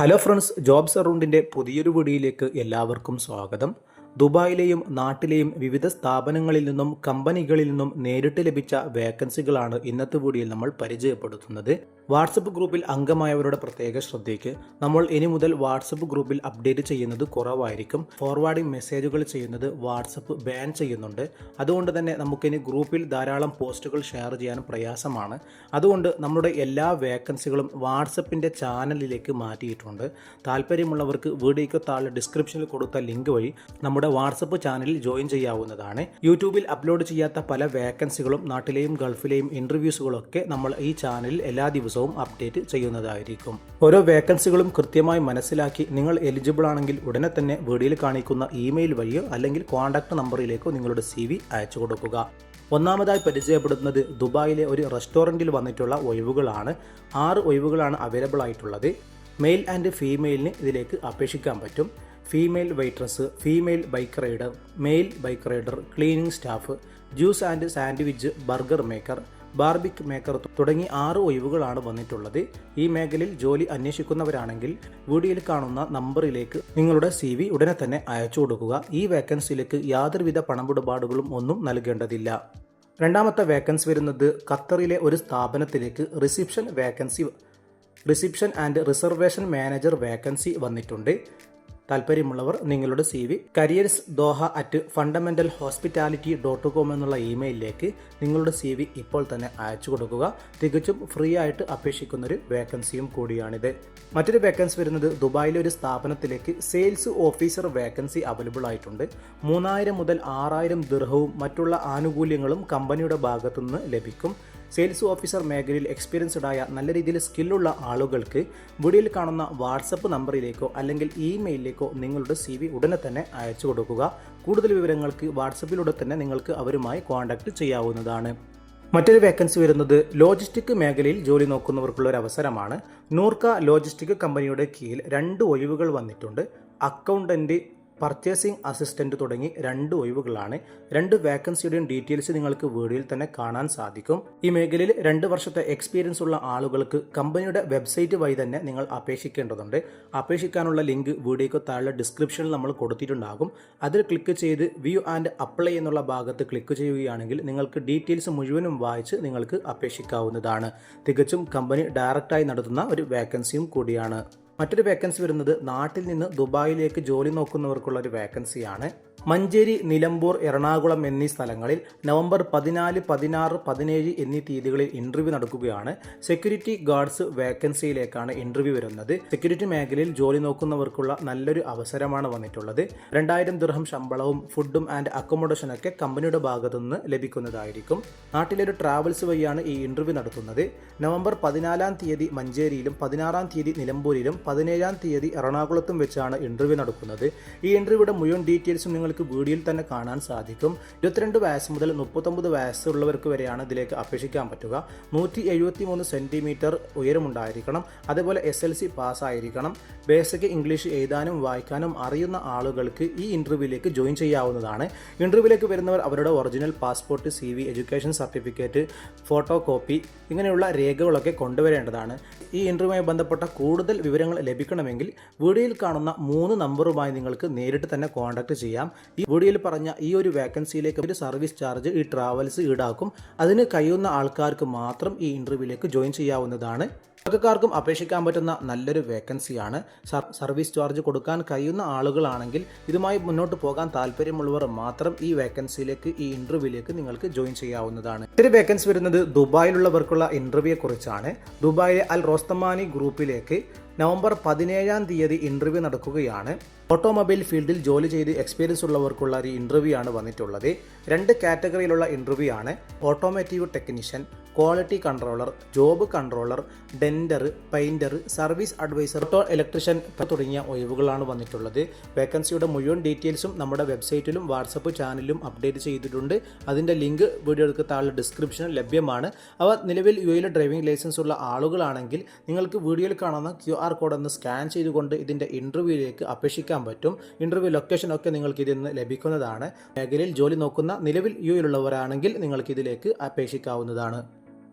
Hello friends, jobs അറൗണ്ടിൻ്റെ പുതിയൊരു വീഡിയോയിലേക്ക് എല്ലാവർക്കും സ്വാഗതം. ദുബായിലെയും നാട്ടിലെയും വിവിധ സ്ഥാപനങ്ങളിൽ നിന്നും കമ്പനികളിൽ നിന്നും നേരിട്ട് ലഭിച്ച വേക്കൻസികളാണ് ഇന്നത്തെ വീഡിയോയിൽ നമ്മൾ പരിചയപ്പെടുത്തുന്നത്. വാട്സപ്പ് ഗ്രൂപ്പിൽ അംഗമായവരുടെ പ്രത്യേക ശ്രദ്ധയ്ക്ക്, നമ്മൾ ഇനി മുതൽ വാട്സപ്പ് ഗ്രൂപ്പിൽ അപ്ഡേറ്റ് ചെയ്യുന്നത് കുറവായിരിക്കും. ഫോർവേഡിംഗ് മെസ്സേജുകൾ ചെയ്യുന്നത് വാട്സപ്പ് ബാൻ ചെയ്യുന്നുണ്ട്. അതുകൊണ്ട് തന്നെ നമുക്കിനി ഗ്രൂപ്പിൽ ധാരാളം പോസ്റ്റുകൾ ഷെയർ ചെയ്യാൻ പ്രയാസമാണ്. അതുകൊണ്ട് നമ്മുടെ എല്ലാ വേക്കൻസികളും വാട്സപ്പിൻ്റെ ചാനലിലേക്ക് മാറ്റിയിട്ടുണ്ട്. താല്പര്യമുള്ളവർക്ക് വീഡിയോയ്ക്ക് താഴെ ഡിസ്ക്രിപ്ഷനിൽ കൊടുത്ത ലിങ്ക് വഴി നമ്മുടെ വാട്സപ്പ് ചാനലിൽ ജോയിൻ ചെയ്യാവുന്നതാണ്. യൂട്യൂബിൽ അപ്ലോഡ് ചെയ്യാത്ത പല വേക്കൻസികളും നാട്ടിലെയും ഗൾഫിലെയും ഇൻ്റർവ്യൂസുകളൊക്കെ നമ്മൾ ഈ ചാനലിൽ എല്ലാ ദിവസവും അപ്ഡേറ്റ് ചെയ്യുന്നതായിരിക്കും. ഓരോ വേക്കൻസികളും കൃത്യമായി മനസ്സിലാക്കി നിങ്ങൾ എലിജിബിൾ ആണെങ്കിൽ ഉടനെ തന്നെ വീഡിയോയിൽ കാണിക്കുന്ന ഇമെയിൽ വഴിയോ അല്ലെങ്കിൽ കോൺടാക്ട് നമ്പറിലേക്കോ നിങ്ങളുടെ CV അയച്ചു കൊടുക്കുക. ഒന്നാമതായി പരിചയപ്പെടുത്തുന്നത് ദുബായിലെ ഒരു റെസ്റ്റോറൻറ്റിൽ വന്നിട്ടുള്ള ഒഴിവുകളാണ്. 6 ഒഴിവുകളാണ് അവൈലബിൾ ആയിട്ടുള്ളത്. മെയിൽ ആൻഡ് ഫീമെയിലിന് ഇതിലേക്ക് അപേക്ഷിക്കാൻ പറ്റും. Female waitress, female bike rider, male bike rider, cleaning staff, juice and sandwich, burger maker, barbecue maker തുടങ്ങി 6 ഒഴിവുകളാണ് വന്നിട്ടുള്ളത്. ഈ മേഖലയിൽ ജോലി അന്വേഷിക്കുന്നവരാണെങ്കിൽ വീഡിയോയിൽ കാണുന്ന നമ്പറിലേക്ക് നിങ്ങളുടെ CV ഉടനെ തന്നെ അയച്ചു കൊടുക്കുക. ഈ വേക്കൻസിയിലേക്ക് യാതൊരുവിധ പണമിടപാടുകളും ഒന്നും നൽകേണ്ടതില്ല. രണ്ടാമത്തെ വേക്കൻസി വരുന്നത് ഖത്തറിലെ ഒരു സ്ഥാപനത്തിലേക്ക് reception and reservation manager vacancy വന്നിട്ടുണ്ട്. താല്പര്യമുള്ളവർ നിങ്ങളുടെ CV careersdoha@fundamentalhospitality.com എന്നുള്ള ഇമെയിലിലേക്ക് നിങ്ങളുടെ CV ഇപ്പോൾ തന്നെ അയച്ചു കൊടുക്കുക. തികച്ചും ഫ്രീ ആയിട്ട് അപേക്ഷിക്കുന്നൊരു വേക്കൻസിയും കൂടിയാണിത്. മറ്റൊരു വേക്കൻസി വരുന്നത് ദുബായിലെ ഒരു സ്ഥാപനത്തിലേക്ക് സെയിൽസ് ഓഫീസർ വേക്കൻസി അവൈലബിൾ ആയിട്ടുണ്ട്. 3000 മുതൽ 6000 ദിർഹവും മറ്റുള്ള ആനുകൂല്യങ്ങളും കമ്പനിയുടെ ഭാഗത്തുനിന്ന് ലഭിക്കും. സെയിൽസ് ഓഫീസർ മേഖലയിൽ എക്സ്പീരിയൻസ്ഡ് ആയ നല്ല രീതിയിൽ സ്കില്ലുള്ള ആളുകൾക്ക് വീഡിയോയിൽ കാണുന്ന വാട്സപ്പ് നമ്പറിലേക്കോ അല്ലെങ്കിൽ ഇമെയിലിലേക്കോ നിങ്ങളുടെ CV ഉടനെ തന്നെ അയച്ചു കൊടുക്കുക. കൂടുതൽ വിവരങ്ങൾക്ക് വാട്സപ്പിലൂടെ തന്നെ നിങ്ങൾക്ക് അവരുമായി കോൺടാക്ട് ചെയ്യാവുന്നതാണ്. മറ്റൊരു വേക്കൻസി വരുന്നത് ലോജിസ്റ്റിക് മേഖലയിൽ ജോലി നോക്കുന്നവർക്കുള്ള ഒരു അവസരമാണ്. നൂർക്ക ലോജിസ്റ്റിക് കമ്പനിയുടെ കീഴിൽ 2 ഒഴിവുകൾ വന്നിട്ടുണ്ട്. അക്കൗണ്ടന്റ്, പർച്ചേസിംഗ് അസിസ്റ്റന്റ് തുടങ്ങി 2 ഒഴിവുകളാണ്. 2 വേക്കൻസിയുടെയും ഡീറ്റെയിൽസ് നിങ്ങൾക്ക് വീഡിയോയിൽ തന്നെ കാണാൻ സാധിക്കും. ഈ മേഖലയിൽ 2 വർഷത്തെ എക്സ്പീരിയൻസ് ഉള്ള ആളുകൾക്ക് കമ്പനിയുടെ വെബ്സൈറ്റ് വഴി തന്നെ നിങ്ങൾ അപേക്ഷിക്കേണ്ടതുണ്ട്. അപേക്ഷിക്കാനുള്ള ലിങ്ക് വീഡിയോയ്ക്ക് താഴെ ഡിസ്ക്രിപ്ഷനിൽ നമ്മൾ കൊടുത്തിട്ടുണ്ടാകും. അതിൽ ക്ലിക്ക് ചെയ്ത് വ്യൂ ആൻഡ് അപ്ലൈ എന്നുള്ള ഭാഗത്ത് ക്ലിക്ക് ചെയ്യുകയാണെങ്കിൽ നിങ്ങൾക്ക് ഡീറ്റെയിൽസ് മുഴുവനും വായിച്ച് നിങ്ങൾക്ക് അപേക്ഷിക്കാവുന്നതാണ്. തികച്ചും കമ്പനി ഡയറക്റ്റായി നടത്തുന്ന ഒരു വേക്കൻസിയും കൂടിയാണ്. മറ്റൊരു വേക്കൻസി വരുന്നത് നാട്ടിൽ നിന്ന് ദുബായിലേക്ക് ജോലി നോക്കുന്നവർക്കുള്ള ഒരു വേക്കൻസിയാണ്. മഞ്ചേരി, നിലമ്പൂർ, എറണാകുളം എന്നീ സ്ഥലങ്ങളിൽ നവംബർ 14, 16, 17 എന്നീ തീയതികളിൽ ഇൻ്റർവ്യൂ നടക്കുകയാണ്. സെക്യൂരിറ്റി ഗാർഡ്സ് വേക്കൻസിയിലേക്കാണ് ഇൻ്റർവ്യൂ വരുന്നത്. സെക്യൂരിറ്റി മേഖലയിൽ ജോലി നോക്കുന്നവർക്കുള്ള നല്ലൊരു അവസരമാണ് വന്നിട്ടുള്ളത്. 2000 ദിർഹം ശമ്പളവും ഫുഡും ആൻഡ് അക്കോമഡേഷനൊക്കെ കമ്പനിയുടെ ഭാഗത്തുനിന്ന് ലഭിക്കുന്നതായിരിക്കും. നാട്ടിലൊരു ട്രാവൽസ് വഴിയാണ് ഈ ഇൻ്റർവ്യൂ നടത്തുന്നത്. നവംബർ 14 തീയതി മഞ്ചേരിയിലും 16 തീയതി നിലമ്പൂരിലും 17 തീയതി എറണാകുളത്തും വെച്ചാണ് ഇൻ്റർവ്യൂ നടക്കുന്നത്. ഈ ഇൻ്റർവ്യൂയുടെ മുഴുവൻ ഡീറ്റെയിൽസും നിങ്ങൾക്ക് വീഡിയോയിൽ തന്നെ കാണാൻ സാധിക്കും. 22 വയസ്സ് മുതൽ 39 വയസ്സുള്ളവർക്ക് വരെയാണ് ഇതിലേക്ക് അപേക്ഷിക്കാൻ പറ്റുക. 173 സെൻറ്റിമീറ്റർ ഉയരമുണ്ടായിരിക്കണം. അതേപോലെ SLC പാസ്സായിരിക്കണം. ബേസിക് ഇംഗ്ലീഷ് എഴുതാനും വായിക്കാനും അറിയുന്ന ആളുകൾക്ക് ഈ ഇൻ്റർവ്യൂവിലേക്ക് ജോയിൻ ചെയ്യാവുന്നതാണ്. ഇൻ്റർവ്യൂവിലേക്ക് വരുന്നവർ അവരുടെ original passport, CV, education certificate, photo copy ഇങ്ങനെയുള്ള രേഖകളൊക്കെ കൊണ്ടുവരേണ്ടതാണ്. ഈ ഇൻ്റർവ്യൂവുമായി ബന്ധപ്പെട്ട കൂടുതൽ വിവരങ്ങൾ ലഭിക്കണമെങ്കിൽ വീഡിയോയിൽ കാണുന്ന 3 നമ്പറുമായി നിങ്ങൾക്ക് നേരിട്ട് തന്നെ കോൺടാക്ട് ചെയ്യാം. ഈ വീഡിയോയിൽ പറഞ്ഞ ഈ ഒരു വേക്കൻസിയിലേക്ക് ഒരു സർവീസ് ചാർജ് ഈ ട്രാവൽസ് ഈടാക്കും. അതിന് കഴിയുന്ന ആൾക്കാർക്ക് മാത്രം ഈ ഇൻ്റർവ്യൂവിലേക്ക് ജോയിൻ ചെയ്യാവുന്നതാണ്. തുടക്കക്കാർക്കും അപേക്ഷിക്കാൻ പറ്റുന്ന നല്ലൊരു വേക്കൻസിയാണ്. സർവീസ് ചാർജ് കൊടുക്കാൻ കഴിയുന്ന ആളുകളാണെങ്കിൽ ഇതുമായി മുന്നോട്ട് പോകാൻ താല്പര്യമുള്ളവർ മാത്രം ഈ വേക്കൻസിയിലേക്ക്, ഈ ഇൻ്റർവ്യൂവിലേക്ക് നിങ്ങൾക്ക് ജോയിൻ ചെയ്യാവുന്നതാണ്. ഒരു വേക്കൻസി വരുന്നത് ദുബായിലുള്ളവർക്കുള്ള ഇൻ്റർവ്യൂയെ കുറിച്ചാണ്. ദുബായിലെ അൽ റോസ്തമാനി ഗ്രൂപ്പിലേക്ക് നവംബർ 17 തീയതി ഇൻ്റർവ്യൂ നടക്കുകയാണ്. ഓട്ടോമൊബൈൽ ഫീൽഡിൽ ജോലി ചെയ്ത് എക്സ്പീരിയൻസ് ഉള്ളവർക്കുള്ള ഒരു ഇൻ്റർവ്യൂ ആണ് വന്നിട്ടുള്ളത്. 2 കാറ്റഗറിയിലുള്ള ഇൻ്റർവ്യൂ ആണ്. Automotive technician, quality controller, job controller, denter, painter, service advisor, auto electrician തുടങ്ങിയ ഒഴിവുകളാണ് വന്നിട്ടുള്ളത്. വേക്കൻസിയുടെ മുഴുവൻ ഡീറ്റെയിൽസും നമ്മുടെ വെബ്സൈറ്റിലും വാട്സപ്പ് ചാനലിലും അപ്ഡേറ്റ് ചെയ്തിട്ടുണ്ട്. അതിൻ്റെ ലിങ്ക് വീഡിയോയ്ക്ക് താഴെ ഡിസ്ക്രിപ്ഷനിൽ ലഭ്യമാണ്. അവ നിലവിൽ UAE ഡ്രൈവിംഗ് ലൈസൻസ് ഉള്ള ആളുകളാണെങ്കിൽ നിങ്ങൾക്ക് വീഡിയോയിൽ കാണുന്ന QR കോഡ് ഒന്ന് സ്കാൻ ചെയ്തുകൊണ്ട് ഇതിൻ്റെ ഇൻ്റർവ്യൂവിലേക്ക് അപേക്ഷിക്കാൻ പറ്റും. ഇൻ്റർവ്യൂ ലൊക്കേഷൻ ഒക്കെ നിങ്ങൾക്ക് ഇതിൽ നിന്ന് ലഭിക്കുന്നതാണ്. മേഖലയിൽ ജോലി നോക്കുന്ന നിലവിൽ UAE ഉള്ളവരാണെങ്കിൽ നിങ്ങൾക്ക് ഇതിലേക്ക് അപേക്ഷിക്കാവുന്നതാണ്.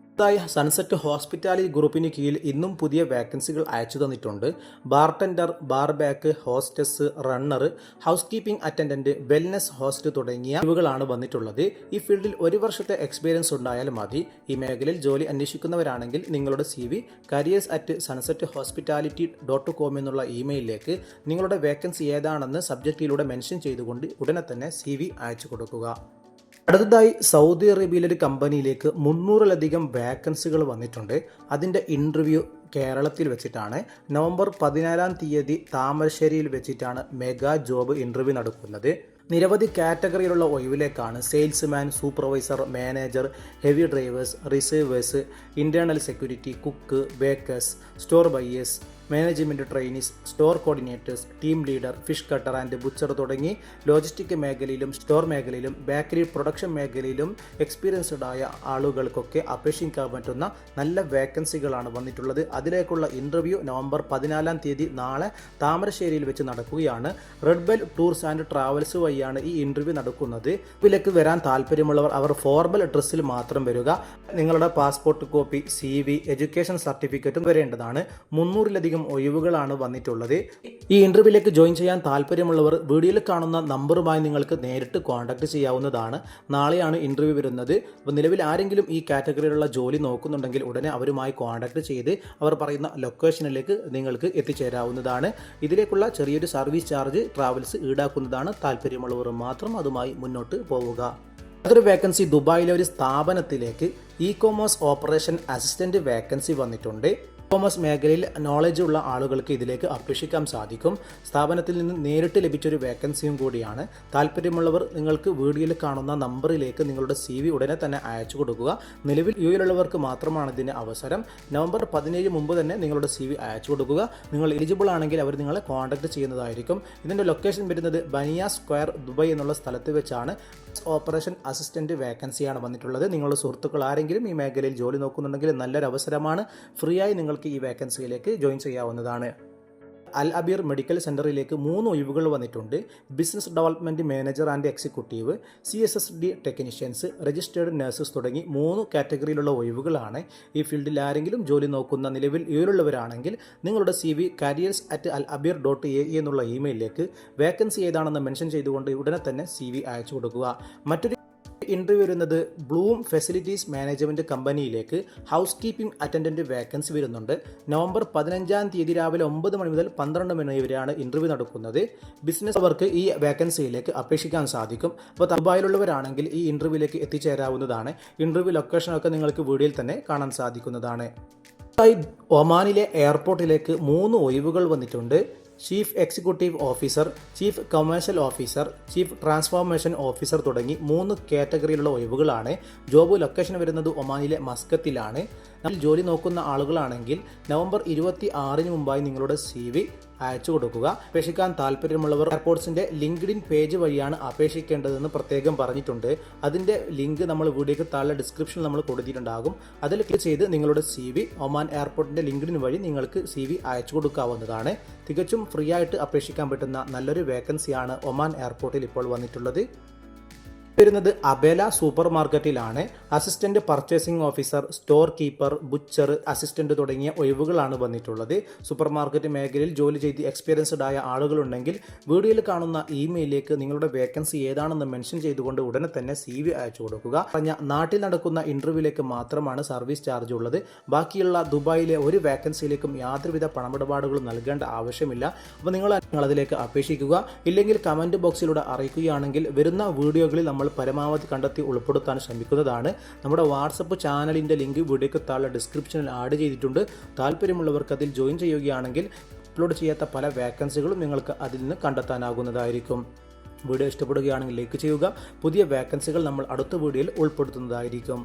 സൺസെറ്റ് ഹോസ്പിറ്റാലിറ്റി ഗ്രൂപ്പിന് കീഴിൽ ഇന്നും പുതിയ വേക്കൻസികൾ അയച്ചു തന്നിട്ടുണ്ട്. Bartender, barback, hostess, runner, housekeeping attendant, wellness host തുടങ്ങിയ ഒഴിവുകളാണ് വന്നിട്ടുള്ളത്. ഈ ഫീൽഡിൽ 1 വർഷത്തെ എക്സ്പീരിയൻസ് ഉണ്ടായാൽ മതി. ഈ മേഖലയിൽ ജോലി അന്വേഷിക്കുന്നവരാണെങ്കിൽ നിങ്ങളുടെ CV careers@sunsethospitality.com എന്നുള്ള ഇമെയിലിലേക്ക് നിങ്ങളുടെ വേക്കൻസി ഏതാണെന്ന് സബ്ജക്റ്റിലൂടെ മെൻഷൻ ചെയ്തുകൊണ്ട് ഉടനെ തന്നെ CV അയച്ചു കൊടുക്കുക. അടുത്തതായി സൗദി അറേബ്യയിലെ ഒരു കമ്പനിയിലേക്ക് 300-ലധികം വേക്കൻസികൾ വന്നിട്ടുണ്ട്. അതിൻ്റെ ഇൻ്റർവ്യൂ കേരളത്തിൽ വെച്ചിട്ടാണ്. നവംബർ 14-ാം തീയതി താമരശ്ശേരിയിൽ വെച്ചിട്ടാണ് മെഗാ ജോബ് ഇൻ്റർവ്യൂ നടക്കുന്നത്. നിരവധി കാറ്റഗറിയിലുള്ള ഒഴിവിലേക്കാണ് salesman, supervisor, manager, heavy drivers, receivers, internal security, cook, bakers, store buyers, management trainees, store coordinators, team leader, fish cutter and butcher തുടങ്ങി ലോജിസ്റ്റിക് മേഖലയിലും സ്റ്റോർ മേഖലയിലും ബേക്കറി പ്രൊഡക്ഷൻ മേഖലയിലും എക്സ്പീരിയൻസ്ഡ് ആയ ആളുകൾക്കൊക്കെ അപേക്ഷിക്കാൻ പറ്റുന്ന നല്ല വേക്കൻസികളാണ് വന്നിട്ടുള്ളത്. അതിലേക്കുള്ള ഇൻ്റർവ്യൂ നവംബർ 14-ാം തീയതി നാളെ താമരശ്ശേരിയിൽ വെച്ച് നടക്കുകയാണ്. Red bell tours and travels വഴിയാണ് ഈ ഇൻ്റർവ്യൂ നടക്കുന്നത്. ഇതിലേക്ക് വരാൻ താല്പര്യമുള്ളവർ അവർ ഫോർമൽ ഡ്രസ്സിൽ മാത്രം വരിക. നിങ്ങളുടെ പാസ്പോർട്ട് കോപ്പി, CV, എഡ്യൂക്കേഷൻ സർട്ടിഫിക്കറ്റും വരേണ്ടതാണ്. 300-ലധികം ഒഴിവുകളാണ് വന്നിട്ടുള്ളത്. ഈ ഇന്റർവ്യൂവിലേക്ക് ജോയിൻ ചെയ്യാൻ താല്പര്യമുള്ളവർ വീഡിയോയിൽ കാണുന്ന നമ്പറുമായി നിങ്ങൾക്ക് നേരിട്ട് കോൺടാക്ട് ചെയ്യാവുന്നതാണ്. നാളെയാണ് ഇന്റർവ്യൂ വരുന്നത്. അപ്പോൾ നിലവിൽ ആരെങ്കിലും ഈ കാറ്റഗറിയിലുള്ള ജോലി നോക്കുന്നുണ്ടെങ്കിൽ ഉടനെ അവരുമായി കോൺടാക്ട് ചെയ്ത് അവർ പറയുന്ന ലൊക്കേഷനിലേക്ക് നിങ്ങൾക്ക് എത്തിച്ചേരാവുന്നതാണ്. ഇതിലേക്കുള്ള ചെറിയൊരു സർവീസ് ചാർജ് ട്രാവൽസ് ഈടാക്കുന്നതാണ്. താല്പര്യമുള്ളവർ മാത്രം അതുമായി മുന്നോട്ട് പോവുക. അതൊരു വേക്കൻസി ദുബായിലെ ഒരു സ്ഥാപനത്തിലേക്ക് ഇ-കൊമേഴ്സ് ഓപ്പറേഷൻ അസിസ്റ്റന്റ് വേക്കൻസി വന്നിട്ടുണ്ട്. ഇ-കൊമേഴ്സ് മേഖലയിൽ നോളജ് ഉള്ള ആളുകൾക്ക് ഇതിലേക്ക് അപേക്ഷിക്കാൻ സാധിക്കും. സ്ഥാപനത്തിൽ നിന്ന് നേരിട്ട് ലഭിച്ചൊരു വേക്കൻസിയും കൂടിയാണ്. താല്പര്യമുള്ളവർ നിങ്ങൾക്ക് വീഡിയോയിൽ കാണുന്ന നമ്പറിലേക്ക് നിങ്ങളുടെ CV ഉടനെ തന്നെ അയച്ചു കൊടുക്കുക. നിലവിൽ UAE-ലുള്ളവർക്ക് മാത്രമാണ് ഇതിന് അവസരം. നവംബർ 17 മുമ്പ് തന്നെ നിങ്ങളുടെ CV അയച്ചു കൊടുക്കുക. നിങ്ങൾ എലിജിബിൾ ആണെങ്കിൽ അവർ നിങ്ങളെ കോൺടാക്ട് ചെയ്യുന്നതായിരിക്കും. ഇതിൻ്റെ ലൊക്കേഷൻ വരുന്നത് ബനിയ സ്ക്വയർ ദുബായ് എന്നുള്ള സ്ഥലത്ത് വെച്ചാണ്. ഓപ്പറേഷൻ അസിസ്റ്റന്റ് വേക്കൻസിയാണ് വന്നിട്ടുള്ളത്. നിങ്ങളുടെ സുഹൃത്തുക്കൾ ആരെങ്കിലും ഈ മേഖലയിൽ ജോലി നോക്കുന്നുണ്ടെങ്കിൽ നല്ലൊരു അവസരമാണ്. ഫ്രീ ആയി നിങ്ങൾക്ക് ഈ വേക്കൻസിയിലേക്ക് ജോയിൻ ചെയ്യാവുന്നതാണ്. അൽ അബീർ മെഡിക്കൽ സെൻ്ററിലേക്ക് 3 ഒഴിവുകൾ വന്നിട്ടുണ്ട്. Business development manager and executive, CSSD technicians, registered nurses തുടങ്ങി 3 കാറ്റഗറിയിലുള്ള ഒഴിവുകളാണ്. ഈ ഫീൽഡിൽ ആരെങ്കിലും ജോലി നോക്കുന്ന നിലവിൽ ഉള്ളവരാണെങ്കിൽ നിങ്ങളുടെ CV careers@alabir.ae എന്നുള്ള ഇമെയിലിലേക്ക് വേക്കൻസി ഏതാണെന്ന് മെൻഷൻ ചെയ്തുകൊണ്ട് ഉടനെ തന്നെ CV അയച്ചു കൊടുക്കുക. മറ്റൊരു ഇന്റർവ്യൂ വരുന്നത് ബ്ലൂം ഫെസിലിറ്റീസ് മാനേജ്മെൻറ്റ് കമ്പനിയിലേക്ക് ഹൗസ് കീപ്പിംഗ് അറ്റൻഡൻറ്റ് വേക്കൻസി വരുന്നുണ്ട്. നവംബർ 15-ാം തീയതി രാവിലെ 9 മണി മുതൽ 12 മണി വരെയാണ് ഇന്റർവ്യൂ നടക്കുന്നത്. ബിസിനസ് അവർക്ക് ഈ വേക്കൻസിയിലേക്ക് അപേക്ഷിക്കാൻ സാധിക്കും. അപ്പോൾ ദുബായിലുള്ളവരാണെങ്കിൽ ഈ ഇന്റർവ്യൂവിലേക്ക് എത്തിച്ചേരാവുന്നതാണ്. ഇന്റർവ്യൂ ലൊക്കേഷനൊക്കെ നിങ്ങൾക്ക് വീഡിയോയിൽ തന്നെ കാണാൻ സാധിക്കുന്നതാണ്. ഒമാനിലെ എയർപോർട്ടിലേക്ക് 3 ഒഴിവുകൾ വന്നിട്ടുണ്ട്. Chief executive officer, chief commercial officer, chief transformation officer തുടങ്ങി 3 കാറ്റഗറിയിലുള്ള ഒഴിവുകളാണ്. ജോബ് ലൊക്കേഷൻ വരുന്നത് ഒമാനിലെ മസ്കത്തിലാണ്. ജോലി നോക്കുന്ന ആളുകളാണെങ്കിൽ നവംബർ 26-ന് മുമ്പായി നിങ്ങളുടെ CV അയച്ചു കൊടുക്കുക. അപേക്ഷിക്കാൻ താല്പര്യമുള്ളവർ എയർപോർട്ട്സിൻ്റെ ലിങ്ക്ഡിൻ പേജ് വഴിയാണ് അപേക്ഷിക്കേണ്ടതെന്ന് പ്രത്യേകം പറഞ്ഞിട്ടുണ്ട്. അതിൻ്റെ ലിങ്ക് നമ്മൾ വീഡിയോയ്ക്ക് താഴെ ഡിസ്ക്രിപ്ഷനിൽ നമ്മൾ കൊടുത്തിട്ടുണ്ടാകും. അതിൽ ക്ലിക്ക് ചെയ്ത് നിങ്ങളുടെ CV ഒമാൻ എയർപോർട്ടിൻ്റെ ലിങ്ക്ഡിൻ വഴി നിങ്ങൾക്ക് CV അയച്ചു കൊടുക്കാവുന്നതാണ്. തികച്ചും ഫ്രീ ആയിട്ട് അപേക്ഷിക്കാൻ പറ്റുന്ന നല്ലൊരു വേക്കൻസിയാണ് ഒമാൻ എയർപോർട്ടിൽ ഇപ്പോൾ വന്നിട്ടുള്ളത്. വരുന്നത് അബേല സൂപ്പർ മാർക്കറ്റിലാണ്. Assistant purchasing officer, storekeeper, butcher assistant തുടങ്ങിയ ഒഴിവുകളാണ് വന്നിട്ടുള്ളത്. സൂപ്പർ മാർക്കറ്റ് മേഖലയിൽ ജോലി ചെയ്ത് എക്സ്പീരിയൻസ്ഡ് ആയ ആളുകളുണ്ടെങ്കിൽ വീഡിയോയിൽ കാണുന്ന ഇമെയിലിലേക്ക് നിങ്ങളുടെ വേക്കൻസി ഏതാണെന്ന് മെൻഷൻ ചെയ്തുകൊണ്ട് ഉടനെ തന്നെ CV അയച്ചു കൊടുക്കുക. പറഞ്ഞ നാട്ടിൽ നടക്കുന്ന ഇന്റർവ്യൂവിലേക്ക് മാത്രമാണ് സർവീസ് ചാർജ് ഉള്ളത്. ബാക്കിയുള്ള ദുബായിലെ ഒരു വേക്കൻസിയിലേക്കും യാതൊരുവിധ പണമിടപാടുകളും നൽകേണ്ട ആവശ്യമില്ല. അപ്പോൾ നിങ്ങൾ അതിലേക്ക് അപേക്ഷിക്കുക. ഇല്ലെങ്കിൽ കമന്റ് ബോക്സിലൂടെ അറിയിക്കുകയാണെങ്കിൽ വരുന്ന വീഡിയോകളിൽ നമ്മൾ പരമാവധി കണ്ടെത്തി ഉൾപ്പെടുത്താൻ ശ്രമിക്കുന്നതാണ്. നമ്മുടെ വാട്സപ്പ് ചാനലിൻ്റെ ലിങ്ക് വീഡിയോയ്ക്ക് താഴെ ഡിസ്ക്രിപ്ഷനിൽ ആഡ് ചെയ്തിട്ടുണ്ട്. താല്പര്യമുള്ളവർക്ക് അതിൽ ജോയിൻ ചെയ്യുകയാണെങ്കിൽ അപ്ലോഡ് ചെയ്യാത്ത പല വേക്കൻസികളും നിങ്ങൾക്ക് അതിൽ നിന്ന് കണ്ടെത്താനാകുന്നതായിരിക്കും. വീഡിയോ ഇഷ്ടപ്പെടുകയാണെങ്കിൽ ലൈക്ക് ചെയ്യുക. പുതിയ വേക്കൻസികൾ നമ്മൾ അടുത്ത വീഡിയോയിൽ ഉൾപ്പെടുത്തുന്നതായിരിക്കും.